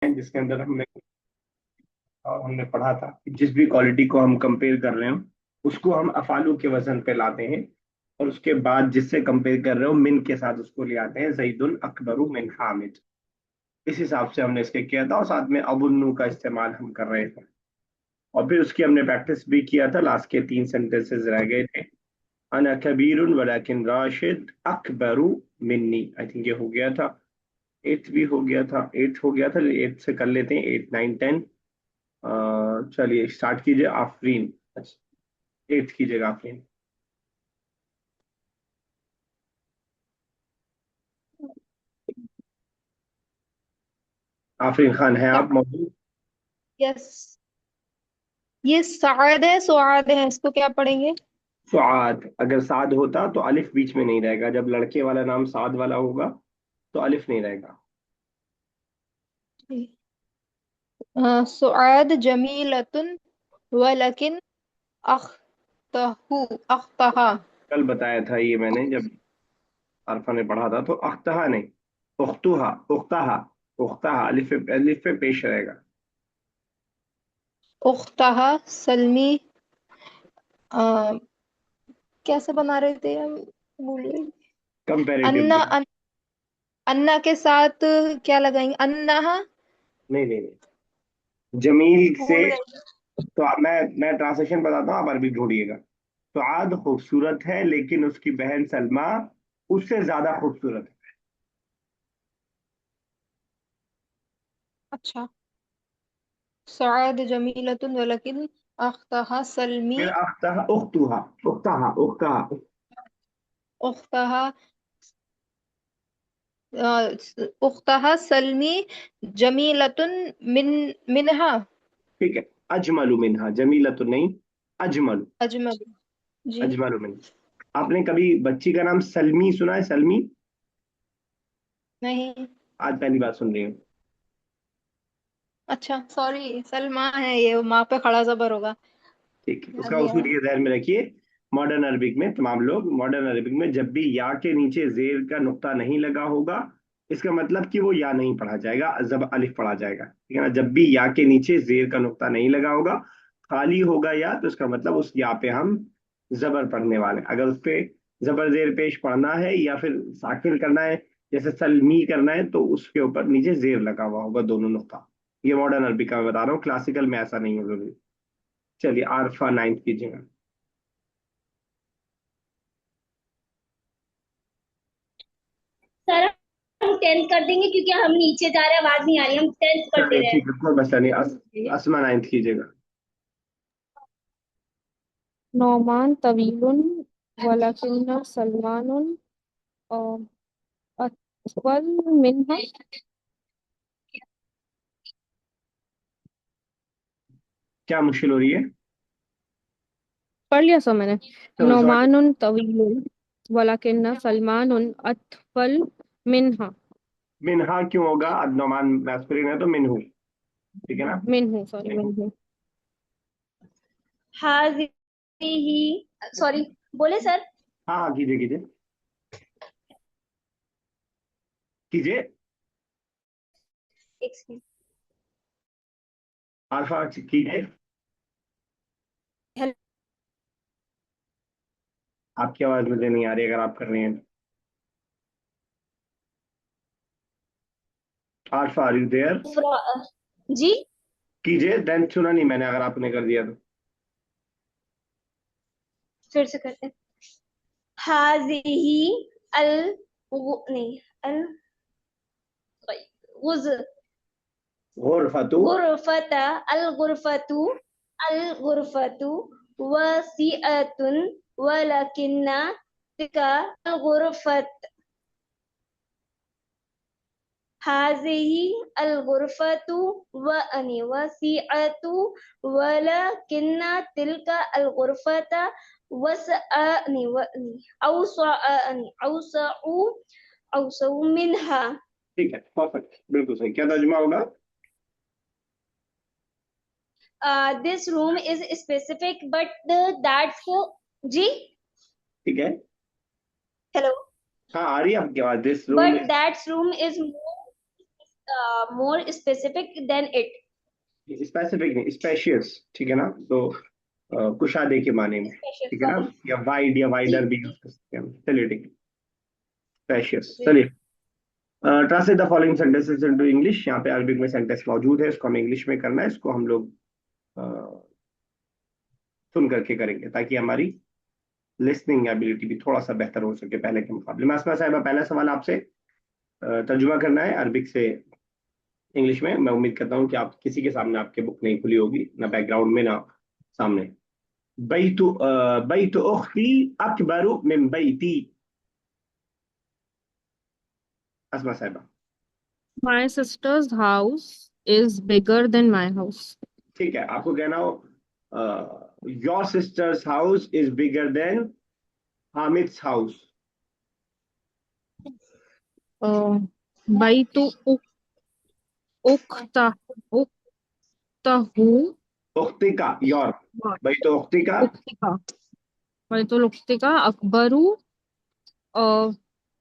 हैं जिसके अंदर हमने पढ़ा था कि जिस भी क्वालिटी को हम कंपेयर कर रहे हो उसको हम अफालू के वजन पे लाते हैं, और उसके बाद जिससे कंपेयर कर रहे हो मिन के साथ उसको ले आते हैं, जईदुन अकबरू मिन हामिद। इस हिसाब से हमने इसके किया था, और साथ में अबुन्नू का इस्तेमाल हम कर रहे थे। और फिर उसकी हमने प्रैक्टिस भी किया था, लास्ट के 3 सेंटेंसेस रह गए थे। अना कबीरुन वलाकिन राशिद अकबरू मिन्नी, आई थिंक ये हो गया था। एट भी हो गया था, एट हो गया था, एट से कर लेते हैं, 8 9 10। चलिए स्टार्ट कीजिए आफरीन। अच्छा, एट कीजिएगा आफरीन। आफरीन खान है आप मौजूद? यस। ये साद है, सुआद है, इसको क्या पढ़ेंगे? सुआद, अगर साद होता तो अलिफ बीच में नहीं रहेगा, जब लड़के वाला नाम साद वाला होगा तो अलिफ नहीं रहेगा। सुआद जमीलतुन वलकिन अख्तहू अख्तहा। कल बताया था ये मैंने, जब अरफा ने पढ़ा था, तो अख्तहा नहीं, उख्तुहा, उख्ताहा। उख्ताहा अलिफ पे पेश रहेगा। उख्तहा सलमी। आ, कैसे बना रहे थे हम? भूल गई। कंपेरेटिव अन्ना में। अन्ना के साथ क्या लगाएंगे? अन्ना। नहीं नहीं नहीं, जमील से। भूल गई। तो मैं ट्रांसलेशन बताता हूँ, आप अरबी ढूंढिएगा। तो आद खूबसूरत है लेकिन उसकी बहन सलमा उससे ज्यादा खूबसूरत है। अच्छा। सुआद जमीलतुन वलकिन अख्तहा सलमी। फिर अख्तहा उख्तुहा, उख्तहा उख्तहा। उख्तहा उख्तहा सलमी जमीलतुन मिन मिनहा ठीक है, अजमलु मिनहा, जमीला तो नहीं, अजमलु। अजमल। जी। अजमलु मिनहा। आपने कभी बच्ची का नाम सलमी सुना है? सलमी, नहीं। आज पहली बार सुन रही हूँ। अच्छा, सॉरी, सलमा है ये, माँ पे खड़ा जबर होगा। ठीक है, याद उसका नहीं उसूल आया। ये ध्यान में रखिए। मॉडर्न अरबिक में तमाम लोग, मॉडर्न अरबिक में जब भी या के नीचे जेर का नुक्ता नहीं लगा होगा, इसका मतलब कि वो या नहीं पढ़ा जाएगा, जब अलिफ पढ़ा जाएगा, ठीक है ना। जब भी या के नीचे जेर का नुक्ता नहीं लगा होगा, खाली होगा या, तो इसका मतलब उस या पे हम जबर पढ़ने वाले हैं। अगर उस पे जबर जेर पेश पढ़ना है या फिर साकिन करना है, जैसे सलमी करना है, तो उसके ऊपर नीचे जेर लगा हुआ होगा, दोनों नुक्ता। ये मॉडर्न अरबिक का मैं बता रहा हूँ, क्लासिकल में ऐसा नहीं होगा। चलिए आरफा नाइन्थ कीजिएगा। सर हम 10th कर देंगे क्योंकि हम नीचे जा रहे हैं, आवाज नहीं आ रही, हम 10th कर दे चलिए रहे हैं। ठीक है, कोई मसला नहीं। असमा नाइन्थ कीजिएगा। नौमान तवीलुन वलकिन्न सलमानुन अतवल मिन्हा। क्या मुश्किल हो रही है? पढ़ लिया सो मैंने। चलो समझ। नौमानुन तवीलुन वलकिन्न सलमानुन अतवल मिन्हा। मिनहा क्यों होगा? अदनोमान मैस्कुलिन है तो मिनहू, ठीक है ना। मिन्हु, सॉरी, मिन्हु। हाजिही, सॉरी, बोले सर। हाँ हाँ, कीजिए कीजिए कीजिए। एक सेकंड। अल्फा कीजिए। आपकी आवाज मुझे नहीं आ रही, अगर आप कर रही हैं। अल्फा आर यू देयर? जी। कीजिए, देन सुना नहीं मैंने, अगर आपने कर दिया तो। फिर से करते हैं। हाजिही अल नहीं, अल गुज गुरफतु। गुरफता अल गुरफतु अल गुरफतु वसीअतुन वलकिन्ना तिका अल गुरफत हाजिही अल गुरफतु व अनि वसीअतु वलकिन्ना तिलका अल गुरफता वसअनी वअनी औसअनी औसउ औसउ मिनहा। ठीक है, परफेक्ट, बिल्कुल सही। क्या तर्जुमा होगा? This room is specific, but that's जी ठीक है। hello, हाँ आ रही है आपकी आवाज, this room but is. that room is more. more specific than it. Specific नहीं, स्पेशियस, ठीक है ना, तो कुशादे के माने में, Spacious, ठीक है ना, sorry. या वाइड या जी वाइडर भी यूज कर सकते हैं हम। चलिए ठीक है, स्पेशियस। जी चलिए, translate the following sentences into English. यहाँ पे अरबिक में सेंटेंस मौजूद है, इसको हमें इंग्लिश में करना है, इसको हम लोग अ, सुन करके करेंगे ताकि हमारी लिसनिंग एबिलिटी भी थोड़ा सा बेहतर हो सके पहले के मुकाबले में। आसमा साहिबा, पहला सवाल आपसे तर्जुमा करना है अरबिक से इंग्लिश में। मैं उम्मीद करता हूँ कि आप किसी के सामने आपके बुक नहीं खुली होगी, ना बैकग्राउंड में ना सामने। बैतु बैतु उख्ती अकबरु मिन बैती। असमा साहिबा। My sister's house is bigger than my house. ठीक है, आपको कहना हो your sister's house is bigger than Hamid's house. Uh, Baitu ukta uktahu उख्ती का योर, बैतु उख्ती का uktika. Baitul uktika akbaru.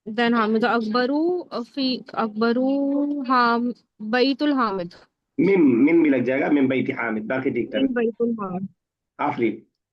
Then Hamid akbaru fi akbaru ham Baitul Hamid. Meme, meme भी लग जाएगा, मिम बैती हामिद, बाकी ठीक Min तरह। Baitul Hamid. आफरीन।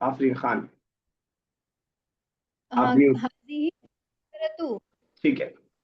आफरीन खान। हाँ आफरीन, हाजी तू। ठीक है।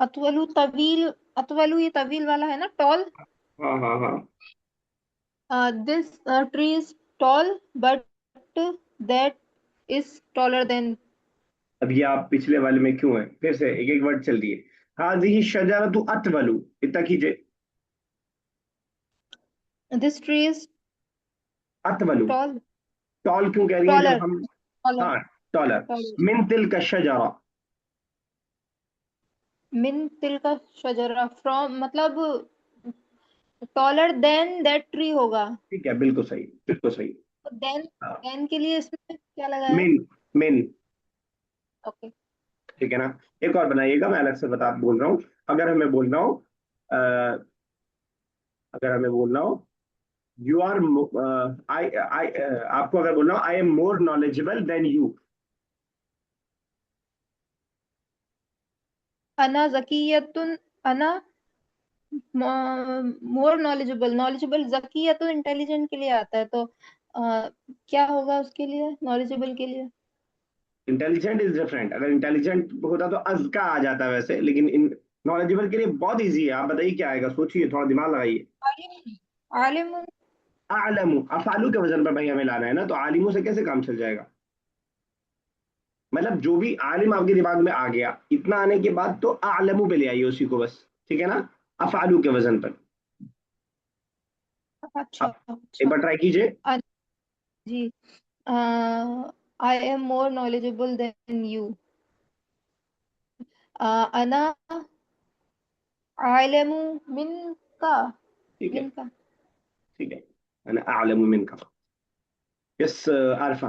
अतवलु तवील, अतवलु ये तवील वाला है ना, टॉल। हाँ हाँ हाँ। This tree is tall but that is taller than. अब ये आप पिछले वाले में क्यों है, फिर से एक एक वर्ड चल रही है। हाजिही शजरतु अतवलु, इतना कीजिए। दिस ट्री इज अतवलु, टॉल, टॉल क्यों कह रही है जब टॉलर, हम। टॉलर, हाँ, टॉलर। टॉलर। मिन तिल का शजरा। मिन तिल का शजरा, फ्रॉम मतलब टॉलर देन दैट ट्री होगा। ठीक है, बिल्कुल सही, बिल्कुल सही। तो देन, हाँ, देन के लिए इसमें क्या लगा है? मिन, मिन, ओके। ठीक है ना। एक और बनाइएगा, मैं अलग से बता बोल रहा हूँ। अगर हमें बोलना हो अ, अगर हमें बोलना हो यू आर आई आई, आपको अगर बोलना हो आई am more knowledgeable than you. अना जकीयतुन, अना मोर नॉलेजेबल, नॉलेजेबल जकीयतुन इंटेलिजेंट के लिए आता है, तो क्या होगा उसके लिए, नॉलेजेबल के लिए? Intelligent is different. अगर इंटेलिजेंट होता तो अजका आ जाता वैसे, लेकिन इन नॉलेजेबल के लिए बहुत इजी है। आप बताइए क्या आएगा, सोचिए, थोड़ा दिमाग लगाइए। आलिम, आलिमुन। आलमू, अफालू के वजन पर भाई हमें लाना है ना, तो आलिमों से कैसे काम चल जाएगा। मतलब जो भी आलिम आपके दिमाग में आ गया, इतना आने के बाद तो आलमू पे ले आइए उसी को बस, ठीक है ना, अफालू के वजन पर। अच्छा आप एक अच्छा। बार ट्राई कीजिए। अ- जी, I am more knowledgeable than you. अना आलिमु मिनका, ठीक है, मिनका। ठीक है। अना आलमू मिनका। यस आरफा।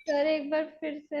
सर एक बार फिर से।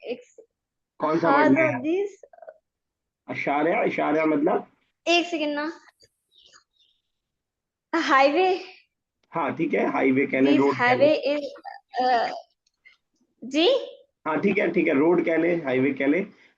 एक कौन सा हाँ वर्ड नया है? दिस, अशारिया, इशारिया मतलब। एक सेकेंड ना, हाईवे, हाँ ठीक है, हाईवे कह लें, दिस रोड कह लें। हाईवे इज जी हाँ ठीक है, ठीक है, रोड कह लें, हाईवे कह लें।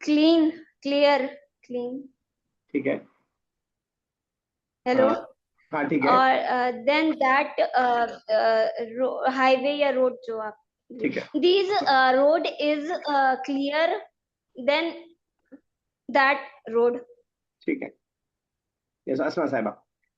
Clean, clear, clean. ठीक है। हेलो। हाँ हाँ, ठीक है, और देन दैट हाईवे या रोड जो आप, ठीक है, this road is clear then that road. ठीक है। यस अस्मा साहिबा।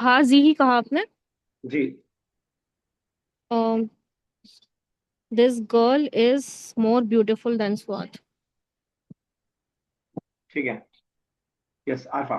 हाजी ही कहा आपने। जी, This girl is more beautiful than Swat. ठीक है। यस आरफा।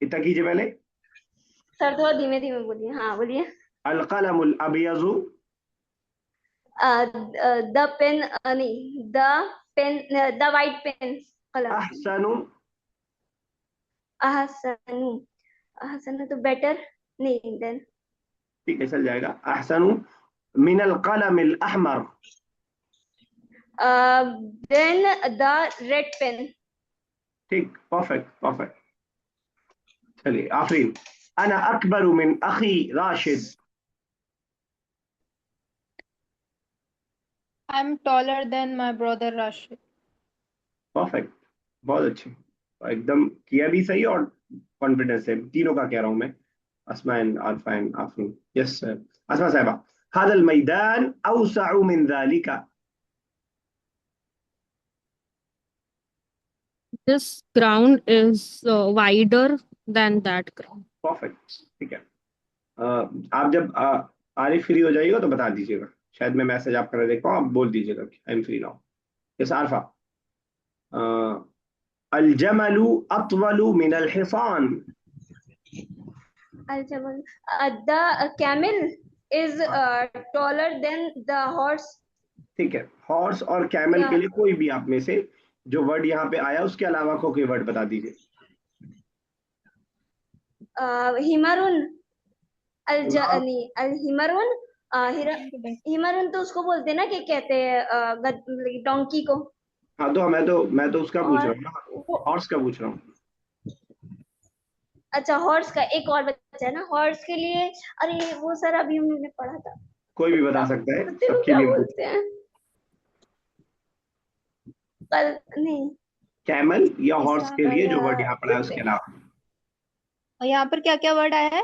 इतना कीजिए पहले। सर थोड़ा धीमे धीमे बोलिए। हाँ बोलिए। अल कलमुल अबयज़ु द पेन, नहीं, the pen, the white pen, कलम। अहसनु। अहसनु, अहसनु तो बेटर, नहीं, देन ठीक है, चल जाएगा। अहसनु मिनल कलमिल अहमर। Then the red pen. ठीक, परफेक्ट परफेक्ट। चलिए आफरीन। अना अकबरु मिन अखी Rashid. I'm taller than my brother Rashid. Perfect, बहुत अच्छे। एकदम किया भी सही और कॉन्फिडेंस है, तीनों का कह रहा हूं मैं। Asma and Arfa and Afreen. Yes sir. Asma साहिबा, हादल मैदान औसअ मिन ज़ालिका। This ground is wider than that ground. Perfect, ठीक है। आप जब आरिफ फ्री हो जाइएगा तो बता दीजिएगा, शायद मैं मैसेज आपका देख पाऊँ, आप बोल दीजिएगा कि I am free now. Yes Arfa. अल जमलु अतवलु मिन अल हिसान। Al-Jamal. The camel is taller than the horse. ठीक है, हॉर्स और कैमल के Yeah. लिए कोई भी आप में से जो वर्ड यहाँ पे आया उसके अलावा को कोई वर्ड बता दीजिए। हिमरुन, नहीं, हिमरुन, हिमरुन तो उसको बोलते हैं ना, क्या कहते हैं, डोंकी को। हाँ तो मैं तो उसका पूछ और रहा हूँ ना, हॉर्स का पूछ रहा हूँ। अच्छा, हॉर्स का एक और बच्चा है ना हॉर्स के लिए। अरे वो सर अभी हमने पढ़ा था। कोई भी बता कुत्ता, सकता है, कुत्ते को सबके क्या लिए पूछ। बोलते हैं? कल नहीं, कैमल या हॉर्स के लिए जो वर्ड यहाँ पड़ा है उसके कुत्ते। अलावा। और यहाँ पर क्या क्या वर्ड आया है?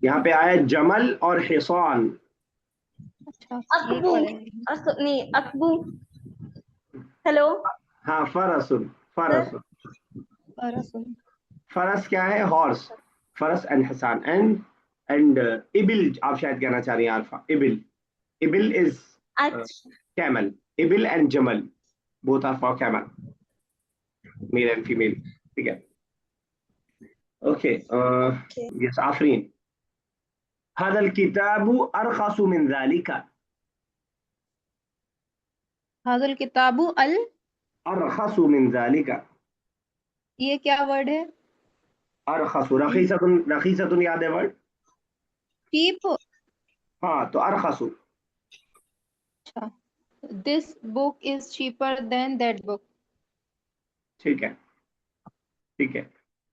यहाँ पे आया है जमल और हिसान। अच्छा, ये अकबू, नहीं, अकबू। हेलो हाँ, फरसुन सर। फरसुन। परसुन। फरस क्या है? हॉर्स। फरस एंड हसान एंड इबिल आप शायद कहना चाह रही हैं अल्फा। इबिल, इबिल इज अच्छा, कैमल। इबिल एंड जमल both are for camel, male and female. ठीक है, ओके। यस आफरीन। हदल किताबु अरखसु मिन ज़ालिका। हाजुल किताबु अल, अरखसु मिन ज़ालिका। ये क्या वर्ड है? अरखसु, रखीसतुन याद है वर्ड? चीप। हाँ तो अरखसु। अच्छा, this book is cheaper than that book. ठीक है, ठीक है।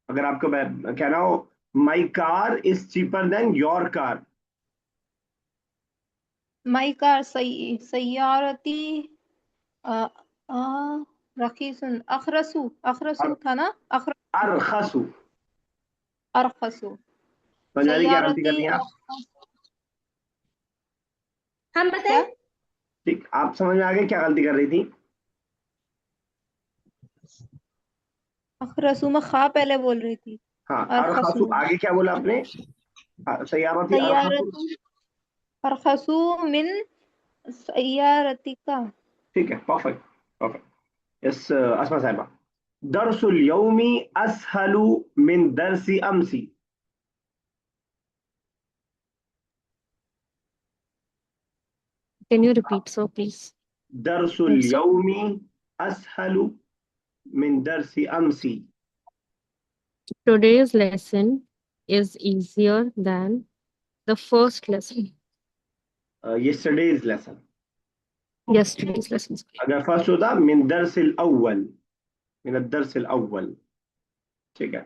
अगर आपको कहना हो my car is cheaper than your car. My car सैयारती आ, आ, रखीसुन, अखरसु, अखरसु था ना, अरखसु। अरखसु। समझ आ रही क्या गलती कर सैयारती रही हैं आप? हम क्या? बताएं। ठीक, आप समझ में आ गए क्या गलती कर रही थी? अखरसु में खा पहले बोल रही थी। हाँ, अरखसु अरखसु, आगे क्या बोला आपने? सैयारती अरखसु। सैयारती, अरखसु मिन सैयारतिका। ठीक है, परफेक्ट परफेक्ट। यस अस्मा साहिबा। दरसुल यौमी असहलु मिन दरसी अमसी। Can you repeat, so please? दरसुल So यौमी असहलु मिन दरसी अमसी। today's lesson is easier than the first lesson. Yesterday's lesson. Yesterday's lesson. अगर फर्स्ट होता मिन दरसिल अव्वल, मिन दरसिल अव्वल। ठीक है।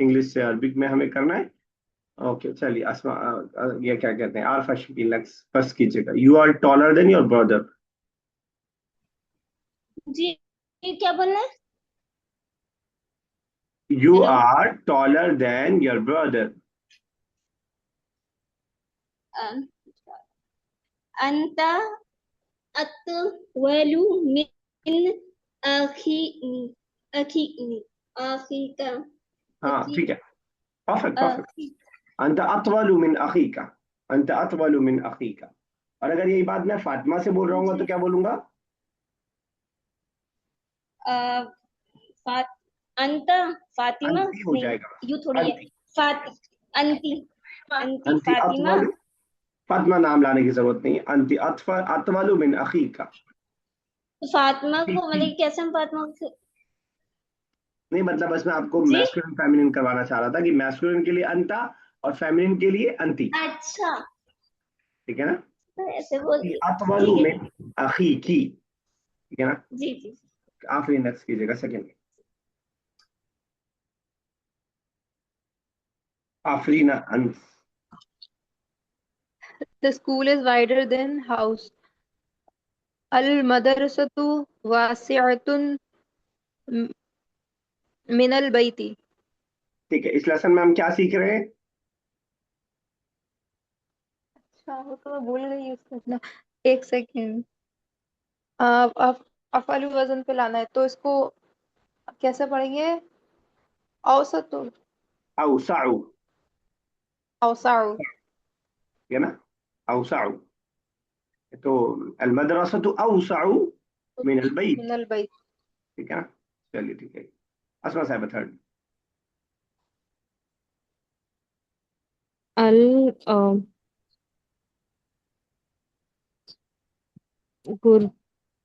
इंग्लिश से अरबिक में हमें करना है। ओके चलिए अस्मा, ये क्या कहते हैं, आरफा शकील नेक्स्ट फर्स्ट कीजिएगा। You are taller than your brother. जी, ये क्या बोलना है? You hello. Are taller than your brother. अंता अतवलु मिन अखी अखी अखी का हाँ अखी ठीक है, परफेक्ट परफेक्ट। अखी। अंत अतवलु मिन अखीका, अंत अतवलु मिन अखीका। और अगर यही बात मैं फातिमा से बोल रहा हूँ तो जी, क्या बोलूंगा? फात अंत फातिमा अंति हो नहीं, जाएगा। यू थोड़ी है। अंति। फात अंति अंति अंति फातिमा। अतवलु, फातिमा नाम लाने की जरूरत नहीं है। अंति अतवलु मिन अखीका। तो फातिमा ठीक को ठीक। मतलब कैसे हम फातिमा को। नहीं मतलब बस मैं आपको जी मैस्कुलिन फेमिनिन करवाना चाह रहा था कि मैस्कुलिन के लिए अंता और फेमिनिन के लिए अंति। अच्छा, ठीक है ना। तो ऐसे बोल दिए। अतवलु ठीक है मिन अखीकी। ठीक है ना। जी जी। आखिरी नेक्स्ट कीजिएगा सेकंड। आफरीना अंस। The school is wider than house. Al-madrasatu wasi'atun min al-bayti. ठीक है, इस लेसन में हम क्या सीख रहे हैं? अच्छा वो तो मैं भूल गई उसका ना। एक सेकेंड। अब अफअलु वजन पे लाना है तो इसको कैसे पढ़ेंगे? औसतु, अवसाउ। औसाउ। ठीक है ना। अवसाउ। तो अलमदरसतु अवसाउ मिन अलबैत। मिन अल-बैत। ठीक है ना। चलिए ठीक है। असमा साहब थर्ड। अल गुर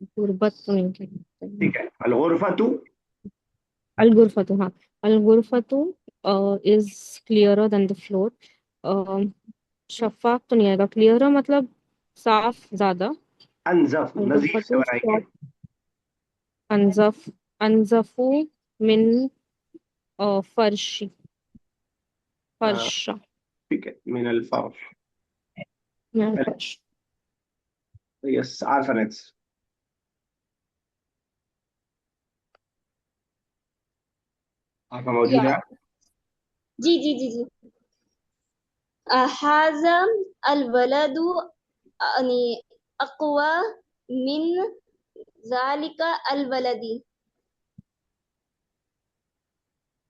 गुरबत तो नहीं कहते। ठीक है। अलगुरफतु। अल गुरफतु, हाँ। अल गुरफतु is clearer than the floor. शफाफ तो नहीं आएगा, क्लियरर मतलब साफ ज्यादा। अनजफ, अल नजीफ से गुरफतु बनाएंगे। अनजफ, अनजफू मिन फर्शी, अ, फर्शा, ठीक है, मिन अल्फर्श। मिन फर्श। यस, आर्फनेट्स। आपका मौजूद या है। जी जी जी जी। हाजा अल वलदु यानी अक़वा मिन ज़ालिका अल वलदी।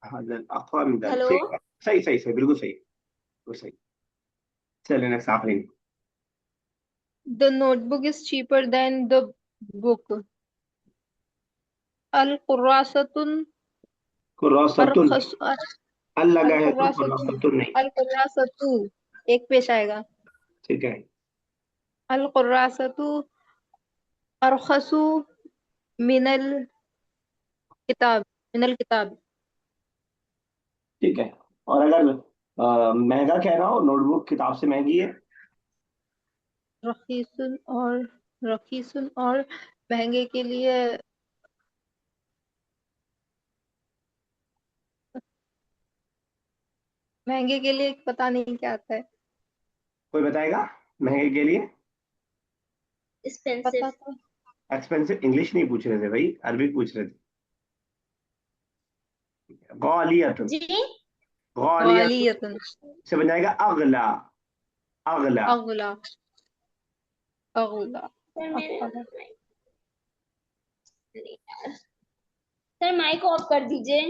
हाज़ल अक़वा मिन ज़ालिक। हेलो। सही सही सही सही, बिल्कुल सही, बिल्कुल सही। चलिए नेक्स्ट आखिरी। the notebook is cheaper than the book. Al-qurrasatun कुर्रासतुन। अरखस अल लगा है तो अल-कुर्रासतु कुर्रासतुन नहीं। अल-कुर्रासतु एक पेश आएगा। ठीक है। अल-कुर्रासतु अरखसु मिनल किताब, मिनल किताब। ठीक है। और अगर महंगा कह रहा हो, नोटबुक किताब से महंगी है। रखीसुन और रखीसुन और महंगे के लिए पता नहीं क्या आता है। कोई बताएगा महंगे के लिए? एक्सपेंसिव। पता तो एक्सपेंसिव इंग्लिश नहीं पूछ रहे थे भाई, अरबी पूछ रहे थे। गौलियतुन। जी। गौलियतुन वालियतन से बन जाएगा अगला। अगला। अगला अगला सर मेरा अगला। सर माइक ऑफ कर दीजिए।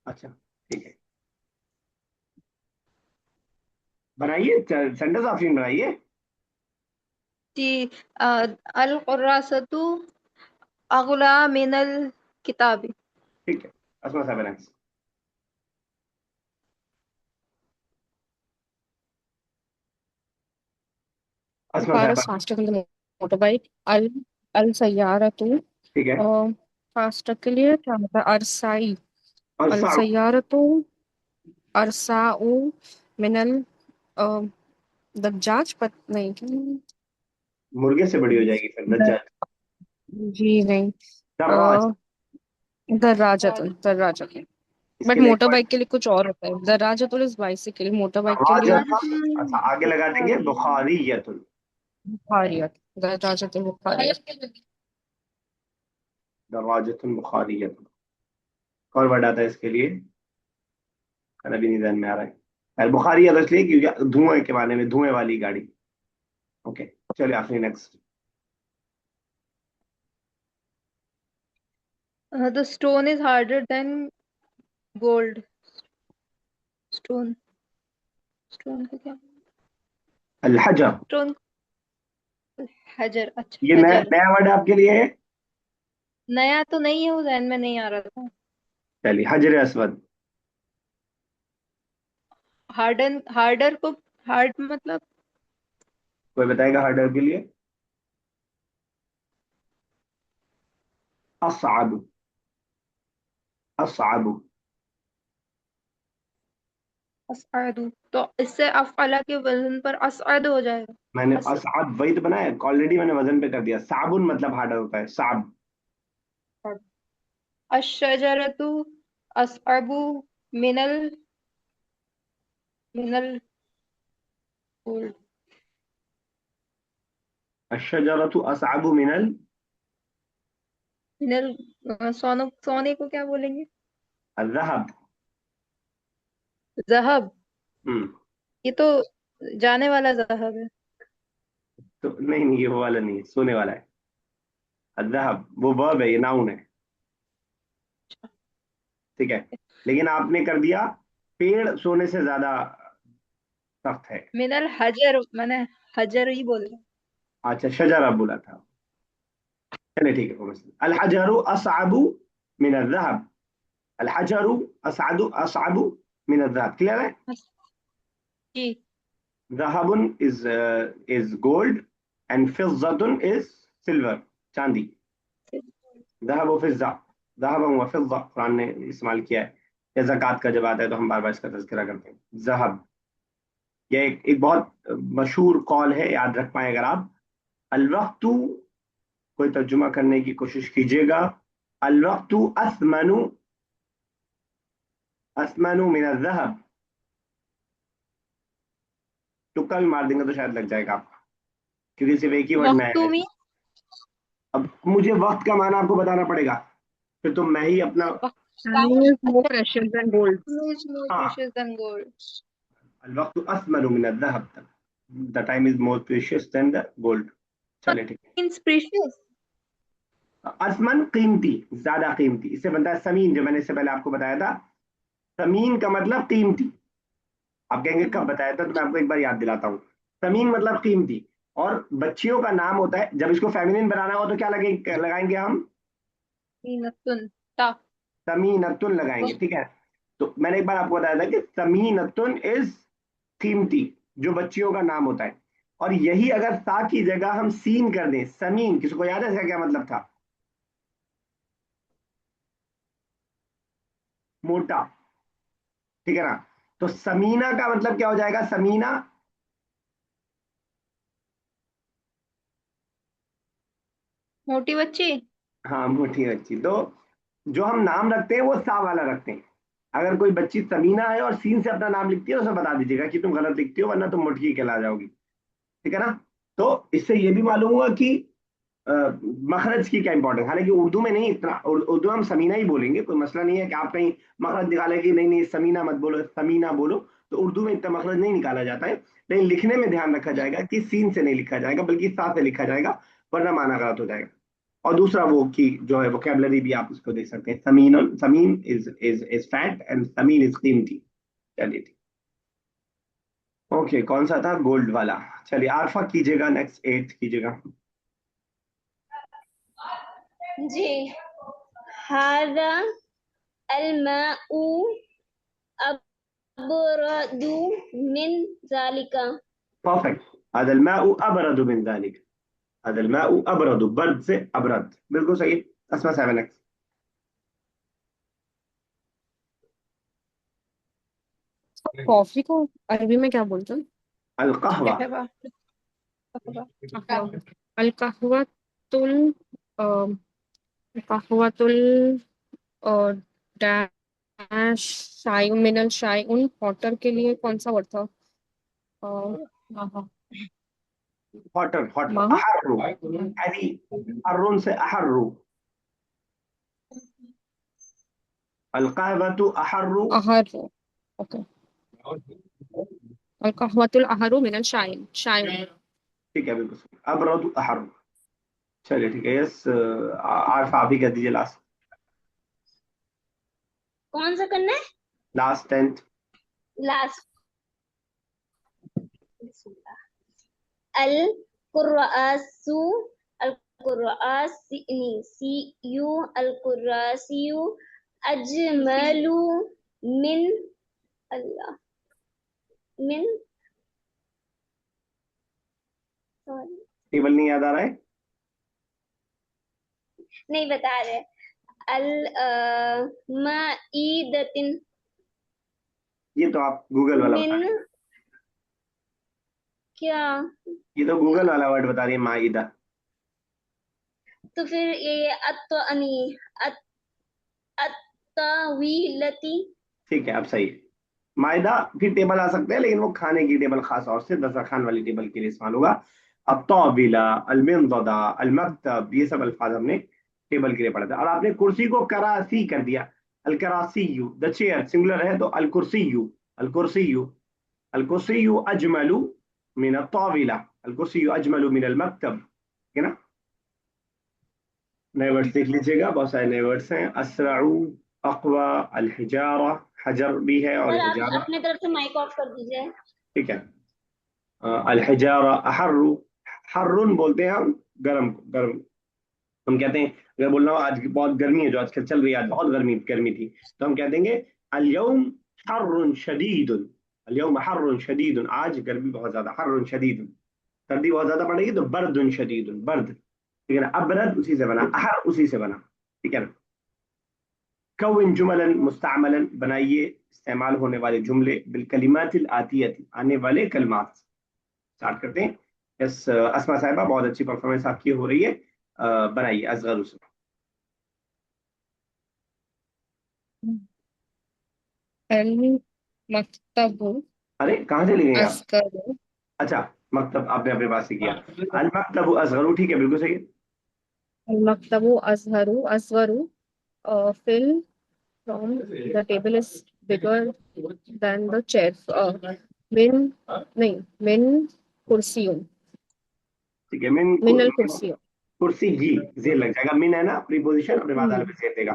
अच्छा ठीक है, बनाइए सेंटेंस ऑप्शन बनाइए। जी अल कुर्रासतु अगला मिनल किताबी। ठीक है। असमा साहब next। The असमा car साहब। is faster than the motorbike. अल सय्यारतु ठीक है। फास्टर के लिए क्या होता है? अरसाई। और अल साउ। सय्यारतु अरसाउ मिनल दज्जाज, पत नहीं। मुर्गे से बड़ी हो जाएगी फिर द- दज्जाल। जी नहीं। दर्राज। दर्राजतुन, दर्राजतुन। बट इसके लिए मोटर बाइक के लिए कुछ और होता है। दर्राजतुन इज बाइसिकल, मोटर बाइक के लिए दर्राजतुन। अच्छा आगे लगा देंगे बुखारियतुन। बुखारियत। दर्राजतुन बुखारियत। दर्राजतुन बुखारियतुन। और वर्ड आता है इसके लिए? खाना भी नहीं ध्यान में आ रहा है। खैर बुखारी है इसलिए क्योंकि धुएं के माने में, धुएं वाली गाड़ी। ओके। चलिए आखिरी next. The stone is harder than gold. Stone, stone का क्या? अल हजर। स्टोन हजर, अच्छा ये नया हजर। नया वर्ड आपके लिए है। नया तो नहीं है, वो जहन में नहीं आ रहा था। चलिए, हजर अस्वद। हार्डर को, हार्ड मतलब। कोई बताएगा हार्डर के लिए? अस्आब। अस्आब। असअदु, तो इससे अफअला के वजन पर असअद हो जाएगा। मैंने अस अस्आब वही तो बनाया ऑलरेडी, मैंने वजन पे कर दिया। साबुन मतलब हार्डर होता है, साब। अशजरतु असअबु मिनल मिनल गोल्ड। अशजरतु अस्आबु मिनल मिनल सोने को क्या बोलेंगे? अज़हब। जहब। हम्म। ये तो जाने वाला जहब है। तो नहीं नहीं, ये वो वाला नहीं है, सोने वाला है। अज़हब वो वर्ब है, ये नाउन है। ठीक है, लेकिन आपने कर दिया पेड़ सोने से ज्यादा सख्त है। मिनल हजर, मैंने हजर ही बोला। अच्छा, शजरा बोला था। चलिए ठीक है, कोई मसला नहीं। अल हजरु अस्अबु मिन अज़हब। अल हजरु अस्अबु मिन अज़हब, क्लियर है? जी। ज़हबुन इज गोल्ड एंड फिज़्ज़तुन इज सिल्वर, चांदी। ज़हब व फिज़्ज़ा, ज़हब व फिज़्ज़ा कुरान ने इस्तेमाल किया है। या ज़कात का जब आता है तो हम बार बार इसका तज़किरा करते हैं, ज़हब। यह एक बहुत मशहूर कौल है, याद रख पाए अगर आप। अल वक्तु, कोई तर्जुमा करने की कोशिश कीजिएगा। अल वक्तु असमनु, असमनु मिन ज़हब। तुक्का भी मार देंगे तो शायद लग जाएगा आपका, क्योंकि सिर्फ एक ही वर्ड में आया है। वक्तुमी। अब मुझे वक्त का माना आपको बताना पड़ेगा, फिर तो मैं ही अपना। Time is more precious than gold. Is more हाँ, precious than gold. अल वक्तु असमनु मिन ज़हब, the time is more precious than the gold. चलिए ठीक Means precious. है। असमन कीमती, ज्यादा कीमती, इससे बनता है समीन, जो मैंने इससे पहले आपको बताया था। समीन का मतलब कीमती। आप कहेंगे कब बताया था, तो मैं आपको एक बार याद दिलाता हूँ। समीन मतलब कीमती। और बच्चियों का नाम होता है, जब इसको फेमिनिन बनाना हो तो क्या लगाएंगे हम? मीनतुन ता। समीनतुन लगाएंगे, ठीक है। तो मैंने एक बार आपको बताया था कि समीनतुन इज कीमती, जो बच्चियों का नाम होता है। और यही अगर सा की जगह हम सीन कर दें, समीन, किसको याद है इसका क्या मतलब था? मोटा, ठीक है ना? तो समीना का मतलब क्या हो जाएगा, समीना? मोटी बच्ची। हाँ, मोटी बच्ची। तो जो हम नाम रखते हैं वो सा वाला रखते हैं। अगर कोई बच्ची समीना है और सीन से अपना नाम लिखती है तो उसे बता दीजिएगा कि तुम गलत लिखती हो, वरना तुम मोटकी कहला जाओगी। ठीक है ना? तो इससे ये भी मालूम हुआ कि अ, मखरज की क्या इंपॉर्टेंस। हालांकि उर्दू में नहीं इतना, उर्दू में हम समीना ही बोलेंगे, कोई मसला नहीं है कि आप कहीं मखरज निकाले कि नहीं नहीं समीना मत बोलो, समीना बोलो। तो उर्दू में इतना मखरज नहीं निकाला जाता है। लेकिन लिखने में ध्यान रखा जाएगा कि सीन से नहीं लिखा जाएगा, बल्कि सा से लिखा जाएगा, वरना माना गलत हो जाएगा। और दूसरा वो कि जो है वोकेबलरी भी आप उसको देख सकते हैं। Sameen, Sameen is fat and Sameen is कीमती। चलिए ठीक। ओके, कौन सा था? गोल्ड वाला। चलिए आरफा कीजिएगा, नेक्स्ट एट कीजिएगा। जी। हादा अलमाउ अबरदु मिन जालिका। परफेक्ट। अदल माउ अबरदु मिन जालिक। अदल माउ अबरदु, बर्द से अबरद, बिल्कुल सही। असमा 7x। कॉफी को अरबी में क्या बोलते हैं? अल कहवा। कहवा। कहवा। कहवा। अल कहवातुल, कहवातुल और डैश शाय मिनल शाय उन हॉटर के लिए कौन सा वर्ड था? हाँ। हॉटर, हॉटर, माह। अहर्रु। हरी, अर्रुन से अहर्रु। अल कहवतु अहर्रु। अहर। ओके। अल कहवातुल अहरू मिनल शाय शाय। ठीक है, बिल्कुल सही, अबरदु अहर्रु। चलिए ठीक है, यस। आरफा आप ही कर दीजिए, लास्ट। कौन सा करना है? Last 10th। लास्ट। अल कुर्रासु, अल कुर्रासी सी यू अल कुर्रासियु अजमलु मिन अल्लाह मिन सॉरी टेबल नहीं याद आ रहा है? नहीं बता रहे। अल माईदतिन ये तो आप गूगल वाला बता मिन रही हैं। क्या? ये तो गूगल वाला वर्ड बता रही है, माइदा। तो फिर ये अत्तावीलती। ठीक है, अब सही है। माइदा फिर टेबल आ सकते हैं, लेकिन वो खाने की टेबल खास तौर से दस्तरखान वाली टेबल के लिए इस्तेमाल होगा। अब तौबीला, अलमिंददा, अलमक्तब, ये सब अल्फाज हमने टेबल के लिए पढ़ा था। और आपने कुर्सी को करासी कर दिया। अल करासीयू, द चेयर सिंगुलर है तो अल कुर्सीयू, अल कुर्सीयू, अल कुर्सीयू अजमलू मिन अत्ताविला, अल कुर्सीयू अजमलू मिन अल मक्तब। ठीक है ना? नए वर्ड्स देख लीजिएगा, बहुत सारे नए वर्ड्स हैं। असराउ, अकवा, अल हिजारा, हजर भी है और सर आप हिजारा। अपने तरफ से माइक ऑफ कर दीजिए। ठीक है। अल हिजारा अहर्रु, हर्रुन बोलते हैं हम गर्म गर्म। हम कहते हैं, अगर बोलना हो आज की बहुत गर्मी है, जो आजकल चल रही है, आज बहुत गर्मी गर्मी थी, तो हम कह देंगे अल-यौम हर्रुन शदीदुन, अल-यौम हर्रुन शदीदुन, आज गर्मी बहुत ज्यादा, हर्रुन शदीदुन। सर्दी बहुत ज्यादा पड़ेगी तो बर्दुन शदीदुन, बर्द। ठीक है ना? अबरद उसी से बना, अहर उसी से बना। ठीक है ना? कौन जुमलन मुस्तअमलन, बनाइए इस्तेमाल होने वाले जुमले, बिल कलिमातिल आतियति, आने वाले कलिमात। स्टार्ट करते हैं। यस, अस्मा साहिबा बहुत अच्छी परफॉर्मेंस आपकी हो रही है। बनाइए असगर उसे। अल मक्तबु अरे कहाँ चली गई आप? अस्करु अच्छा, मकतब आपने अपने पास से किया। अल मकतब असगरू, ठीक है, बिल्कुल सही है। अल मक्तबु असगरु असगरु fill from the table is bigger than the chair. min नहीं min कुर्सियों ठीक है, min al कुर्सियों। कुर्सी जी, जेर लग जाएगा। मिन है ना प्रीपोजिशन, अपने बाद में जेर देगा।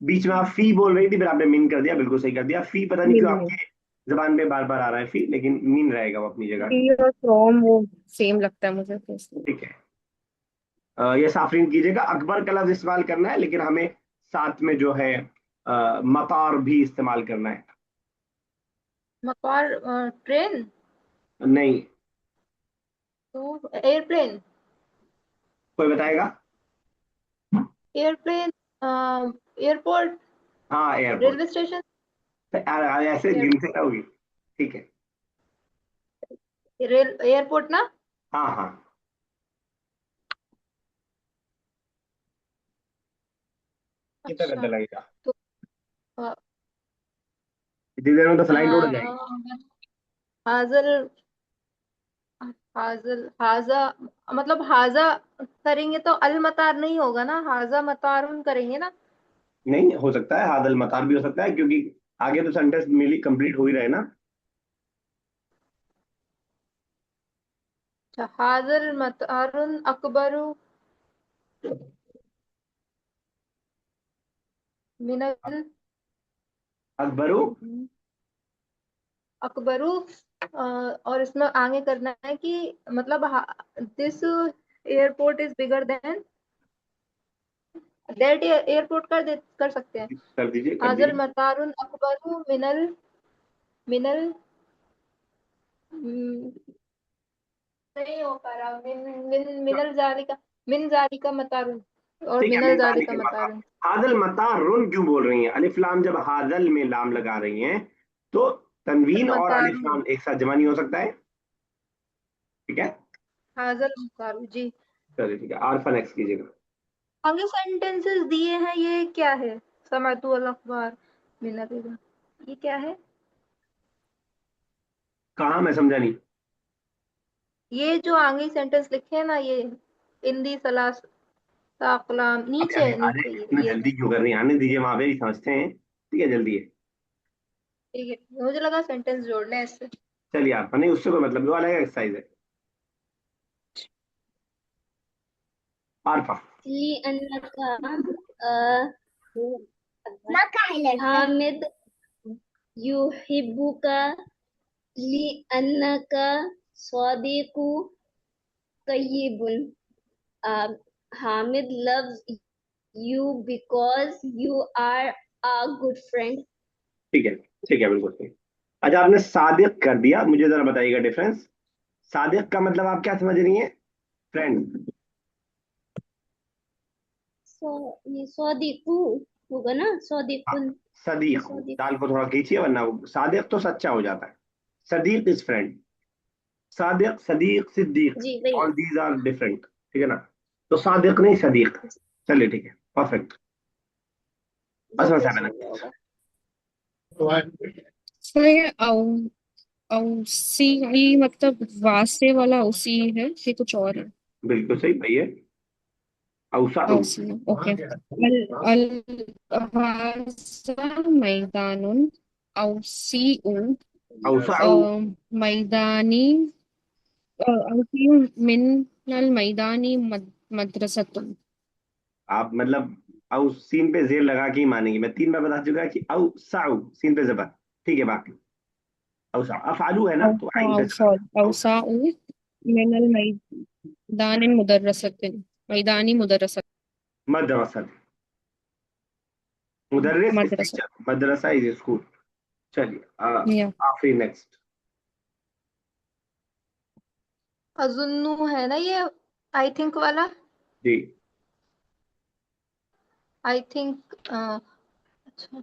बीच में आप फी बोल रही थी, फिर आपने मिन कर दिया, बिल्कुल सही कर दिया। फी पता नहीं क्यों min आपके जबान पे बार बार आ रहा है फी, लेकिन मिन रहेगा वो अपनी जगह। be और from वो सेम लगता है मुझे तो इसलिए। ठीक है। ये साफरीन कीजिएगा, अकबर का लफ्ज इस्तेमाल करना है, लेकिन हमें साथ में जो है मतार भी इस्तेमाल करना है। मकार, ट्रेन, नहीं, तो एयरप्लेन, कोई बताएगा? एयरप्लेन, एयरपोर्ट, हाँ, एयरपोर्ट। रेलवे स्टेशन, ऐसे एयर, गिनते रहोगी। ठीक है। एयरपोर्ट ना। हाँ हाँ। कितना घंटा अच्छा, लगेगा? तो अ, इतनी देर में तो फ्लाइट उड़ जाएगी। अ, हाजल, हाजा, मतलब हाजा करेंगे तो अल मतार नहीं होगा ना, हाजा मतारुन करेंगे ना। नहीं, हो सकता है हादल मतार भी हो सकता है, क्योंकि आगे तो सेंटेंस मिली कंप्लीट हो ही रहे ना। अच्छा, हाजल मतारुन अकबरू मिनल, अकबरू। अकबरू, और इसमें आगे करना है कि मतलब this airport is bigger then that airport कर सकते हैं। कर दीजिए, कर हाजल दीजिए। मतारुन अकबरू मिनल, मिनल, नहीं हो पा रहा, मिनल जालिका, मिन जालिका मतारुन, और ठीक है, मिनल मिसाल जालिका के मतार। मतारुन। हादल मतार रुन क्यों बोल रही हैं? अलिफ लाम, जब हादल में लाम लगा रही हैं तो तनवीन और अलिफ मतारुन, लाम एक साथ जमा नहीं हो सकता है। ठीक है। हाजल मतारुन जी। चलिए ठीक है, आरफा नेक्स्ट कीजिएगा। आगे सेंटेंसेस दिए हैं, ये क्या है? समअतु अल अखबार मिनल, ये क्या है? कहाँ, मैं समझा नहीं। ये जो आगे सेंटेंस लिखे हैं ना, ये इंदी सलास अकलाम, अरे अरे नीचे अरे, नीचे इतना ये जल्दी क्यों कर रही हैं? आने दीजिए, वहां पे ही समझते हैं। ठीक है, जल्दी है। ठीक है, मुझे लगा सेंटेंस जोड़ने हैं इससे। चलिए आरफा, नहीं उससे कोई मतलब नहीं, वो अलग एक्सरसाइज है। आरफा। ली अन्नका हामिद युहिब्बुका ली अन्नका स्वादिकु तय्यिबुन। Hamid loves you because you are a good friend. ठीक है, ठीक है, बिल्कुल सही। अच्छा, आपने सादिक कर दिया, मुझे जरा बताइएगा डिफरेंस। सादिक का मतलब आप क्या समझ रही हैं? फ्रेंड। सो ये सौदीकू होगा ना, हाँ, सौदीकुन। ये सदीक। सौदीक। दाल को थोड़ा खींचिए वरना वो सादिक तो सच्चा हो जाता है। सदीक इज फ्रेंड। सादिक, सदीक, सिद्दीक, जी वही। ऑल दीज आर डिफरेंट, ठीक है ना? तो सादिक नहीं, सदीक। चलिए ठीक है, परफेक्ट। जी असमा फिर साहब सही next। होगा। तो ये औसी मतलब वासे वाला औसी है, ये कुछ और है। बिल्कुल सही भैया। औसा। औसी, ओके। अल अल हाजा मैदानुन औसीउ औसा। मैदानी औसी मिनल मैदानी मदरसतुन। आप मतलब औ सीन पे जेर लगा के ही मानेंगे, मैं 3 बार बता चुका कि औ साउ सीन पे जबर। ठीक है, बाकी औसा अफालू है ना, तो औसा आइन पे औसा जबर। औसा। औसाउ मिनल मैदानी मुदर्रसतिन, मैदानी मुदर्रसत, मदरसा। मुदर्रिस इज मदरसा। टीचर, मदरसा इज स्कूल। चलिए या आखिरी नेक्स्ट। अजुन्नु है ना ये, आई थिंक वाला। जी। I think. अच्छा।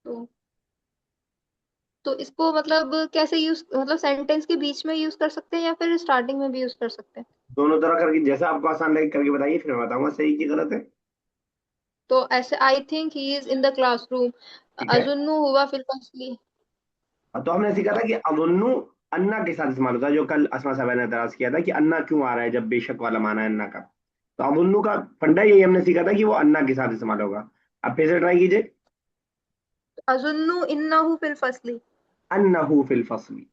तो तो इसको मतलब कैसे यूज, मतलब सेंटेंस के बीच में यूज कर सकते हैं या फिर स्टार्टिंग में भी यूज कर सकते हैं? दोनों तरह करके जैसा आपको आसान लगे करके बताइए, फिर मैं बताऊंगा सही की गलत है। तो ऐसे I think he is in the classroom. ठीक है। अजुन्नु हुआ फिर फसली। तो हमने सीखा था कि अदुन्नु अन्ना के साथ इस्तेमाल होता है, जो कल असमा साहब ने एतराज किया था कि अन्ना क्यों आ रहा है जब बेशक वाला माना है अन्ना का। तो अदुन्नु का फंडा यही हमने सीखा था कि वो अन्ना के साथ इस्तेमाल होगा। अब फिर से ट्राई कीजिए। अजुन्नु इन्नहु फिल फसली। अन्नहु फिल फसली।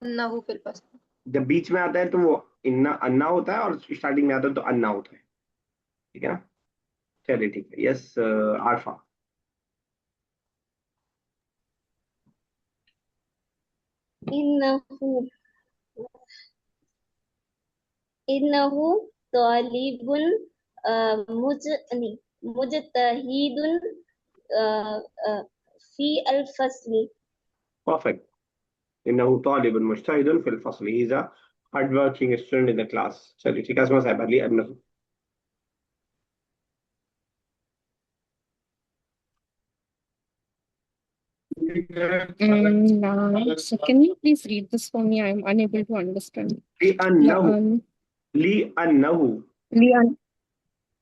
इन्नहु फिल फसली। जब बीच में आता है तो वो इन्ना अन्ना होता है, और स्टार्टिंग में आता है तो अन्ना होता है। ठीक है ना? चलिए ठीक है, यस आरफा। इन्नहु इन्नहु तालिबुन नहीं, मुजतहिदुन अ, अ, फी अल फसली। परफेक्ट। इन्नहु तालिबुन मुजतहिदुन फिल फसली, he is a hard working student in the class. चलिए ठीक है, असमा साहब Ali अन्नहु। So can you please read this for me? I am unable to understand. ली अन्नहु। लअन ली अन्नहु। लियन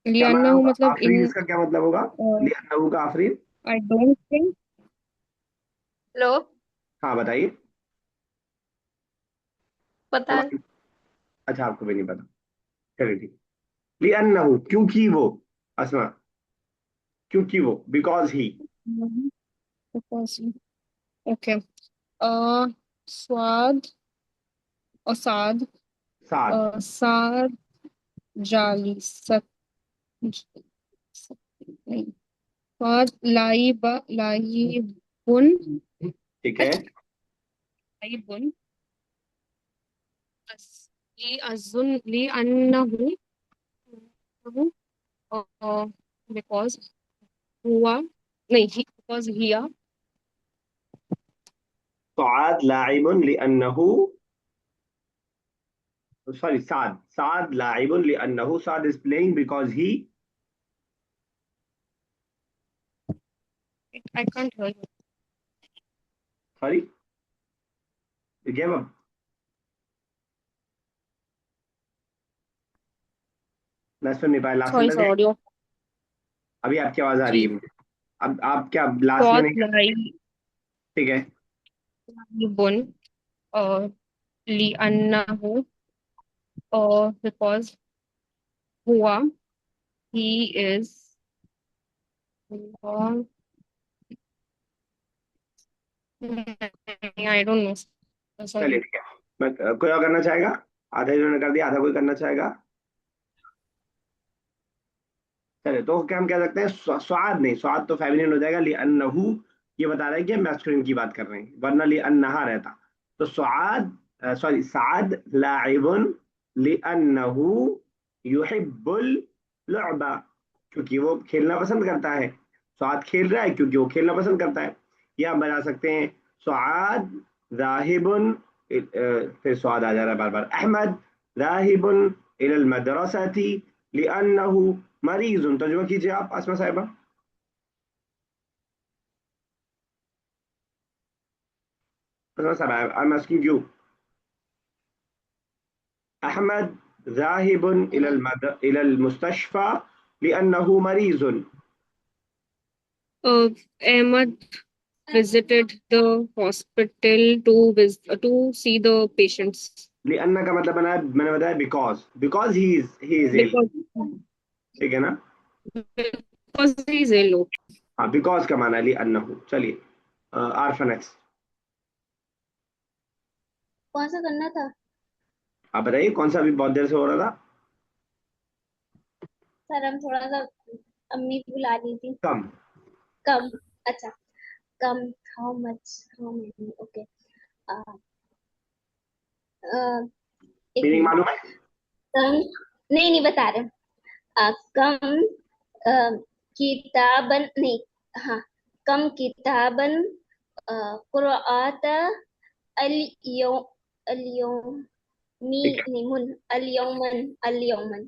क्या माना लियन्नहु होगा मतलब आफरीन? इसका क्या मतलब होगा? लिअन्नहु का Afreen? I don't think. Hello. हाँ बताइए। पता नहीं। हमारी। अच्छा, आपको भी नहीं पता। चलिए ठीक। लिअन्नहु क्योंकि वो। असमा। क्योंकि वो, बिकॉज ही। ओके। स्वाद और साद, साद। साद जाली सत, नहीं, स्वाद लाई बुन, ठीक है। लाई बुन ली अजुन ली अन्नहु बिकॉज हुआ, नहीं, बिकॉज हिया। साद लाइबुन लिअन्नहु, सॉरी, साद साद लाइबुन लिअन्नहु, साद is playing because he. I can't hear you. Sorry, give up. मैं सुन नहीं पाया last sorry sentence. Sir, audio. अभी आपकी आवाज आ रही है जी, मुझे। अब आप क्या लास्ट में स्वाद नहीं कर? ठीक है। लाई बुन और ली अन्नहु और बिकॉज हुआ, he is, I don't know, चलिए सॉरी। ठीक है। मैं कोई और करना चाहेगा? आधा इन्होंने कर दिया, आधा कोई करना चाहेगा? चलिए तो क्या हम कह सकते हैं, स्वाद नहीं, स्वाद तो फेमिनिन हो जाएगा। लिअन्नहु ये बता रहा है कि हम मैस्कुलिन की बात कर रहे हैं, वरना लिअन्नहा रहता। तो स्वाद सॉरी, साद लाइबुन लिअन्नहु युहिब्बुल लुअबा, क्योंकि वो खेलना पसंद करता है। सुआद खेल रहा है क्योंकि वो खेलना पसंद करता है। या हम बता सकते हैं सुआद जाहिबुन, फिर सुआद आ जा रहा है बार बार, अहमद जाहिबुन इलल मदरसती लिअन्नहु मरीजुन। तर्जुमा कीजिए आप आसमा साहिबा। आसमा साहिबा, I am asking you. Ahmad जाहिबुन इलल मुस्तशफा लिअन्नहु मरीजुन। Ahmad visited the hospital to see the patients लिअन्ना का मतलब बना है, मैंने बताया because, because he is ill. because ठीक है ना। because he is ill. हाँ, बिकॉज का माना है लिअन्नहु। चलिए आरफा नेक्स्ट। कौन सा करना था? आप बताइए कौन सा अभी बहुत देर से हो रहा था। सर हम थोड़ा सा अम्मी बुला ली थी। कम। कम। अच्छा। कम। How much, how many, okay. एक मीनिंग मिनट। मालूम है? कम। नहीं नहीं बता रहे। कम अ, किताबन नहीं। हाँ। कम किताबन कुरात अल-यौम अल-यौमी ठीक है। नहीं मुन अल-यौमन अल-यौमन।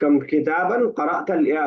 कम किताबन क़रअत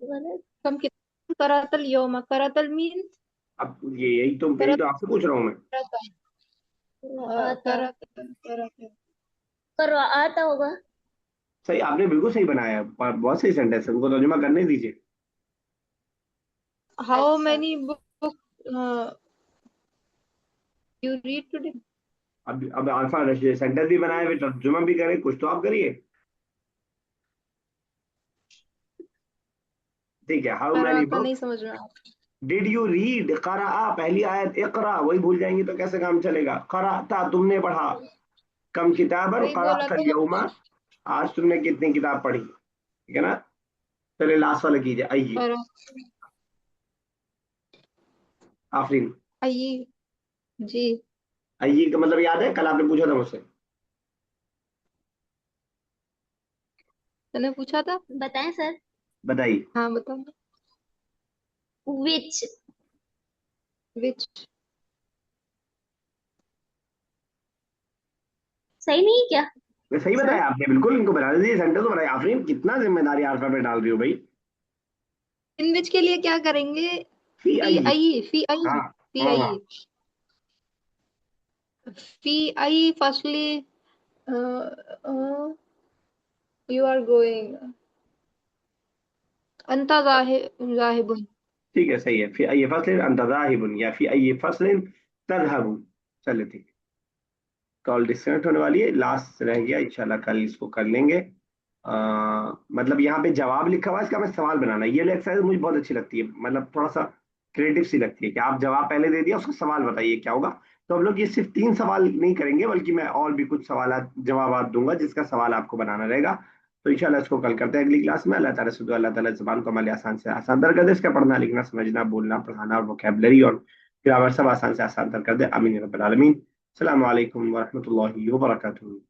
गलत। कम किताब करातल यौमा, करातल मीन्स अब ये यही तो आपसे पूछ रहा हूँ मैं। कुरात। करातल। कुरात होगा। सही, आपने बिल्कुल सही बनाया है, बहुत सही सेंटेंस है, उनको तर्जुमा करने दीजिए। हाउ अच्छा। Many book you read today? अब अल्फा सेंटेंस भी बनाए, फिर तर्जुमा भी करें, कुछ तो आप करिए। ठीक है, हाउ मेनी कराता नहीं बुक्स समझ में आता। डिड यू रीड, करा, पहली आयत इकरा, वही भूल जाएंगी तो कैसे काम चलेगा। कराता तुमने पढ़ा, कम किताबन वही बोला करातल तो। यौमा, आज तुमने कितनी किताब पढ़ी। ठीक है ना। चलिए लास्ट वाला कीजिए, आइए। करा आफरीन। आइए जी। आइए का मतलब याद है, कल आपने पूछा था मुझसे। तूने पूछा था। बताएं सर। बताइए। हाँ बताओ। विच। विच। सही नहीं है क्या मैं सही सर? बताया आपने, बिल्कुल इनको बना दीजिए, सेंटेंस तो बनाइए। आफरीन कितना जिम्मेदारी अल्फाबेट डाल रही हो भाई। इन विच के लिए क्या करेंगे? फी फी आई। आई, फी आई, हाँ फी हाँ हाँ। आई, फी आई फर्स्टली यू आर गोइंग अंता जाहिबुन। ठीक है, सही है, फी आई फसलिन अंत जाहिबुन या फी आई फसलिन तजहबुन। चलिए ठीक है। कॉल डिस्कनेक्ट होने वाली है, लास्ट रह गया, इंशाल्लाह कल इसको कर लेंगे। मतलब यहाँ पे जवाब लिखा हुआ है, इसका हमें सवाल बनाना है। ये वाली एक्सरसाइज मुझे बहुत अच्छी लगती है, मतलब थोड़ा सा क्रिएटिव सी लगती है कि आप जवाब पहले दे दिया, उसका सवाल बताइए क्या होगा। तो हम लोग ये सिर्फ 3 सवाल नहीं करेंगे, बल्कि मैं और भी कुछ सवाल जवाब दूंगा जिसका सवाल आपको बनाना रहेगा। तो इंशाल्लाह इसको कल करते हैं अगली क्लास में। अल्लाह ताला से दुआ, अल्लाह ताला ज़बान को हमारे आसान से आसान तर कर दे, इसका पढ़ना लिखना समझना बोलना पढ़ाना और वोकैबलरी और ग्रामर सब आसान से आसान तर कर दे। आमीन या रब्बल आलमीन। अस्सलामु अलैकुम वरहमतुल्लाहि वबरकातुहू।